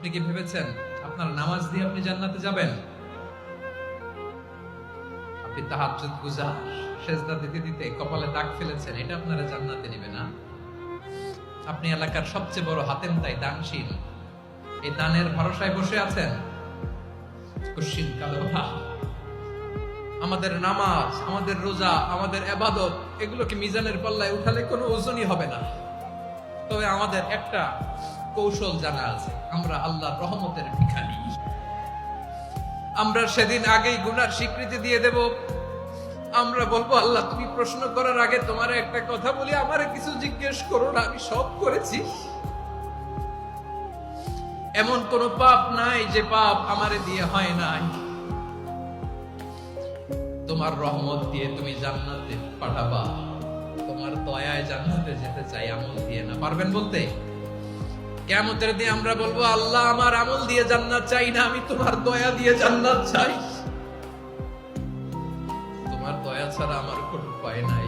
আপনি কি ভেবেছেন আপনার নামাজ দিয়ে আপনি জান্নাতে যাবেন? আপনি তাহাজ্জুদ গুজার, সেজদা দিতে দিতে কপালে দাগ ফেলেছেন, এটা আপনারা জান্নাতে নেবে না? আপনি এলাকার সবচেয়ে বড় হাতেম তাই দানশীল, এই দানের ভরসায় বসে আছেন। কুশ্চিন কালো কথা। আমাদের নামাজ, আমাদের রোজা, আমাদের ইবাদত, এগুলোকে মিজানের পাল্লায় উঠালে কোনো ওজনই হবে না। তবে আমাদের একটা কৌশল জানা আছে, আমরা আল্লাহর রহমতের ভিখারি। আমরা সেদিন আগেই গুনার স্বীকৃতি দিয়ে দেব। আমরা বলবো, আল্লাহ তুমি প্রশ্ন করার আগে তোমার একটা কথা বলি, আমারে কিছু জিজ্ঞেস করো না, আমি সব করেছি। এমন কোন পাপ নাই যে পাপ আমারে দিয়ে হয় নাই। তোমার রহমত দিয়ে তুমি জান্নাতে পাঠাবা, তোমার দয়ায় জান্নাতে যেতে চাই, আমল দিয়ে না। পারবেন বলতে? কিয়ামতের দিন আমরা বলবো, আল্লাহ আমার আমল দিয়ে জান্নাত চাই না, আমি তোমার দয়া দিয়ে জান্নাত চাই। তোমার দয়া ছাড়া আমার কোনো উপায় নাই।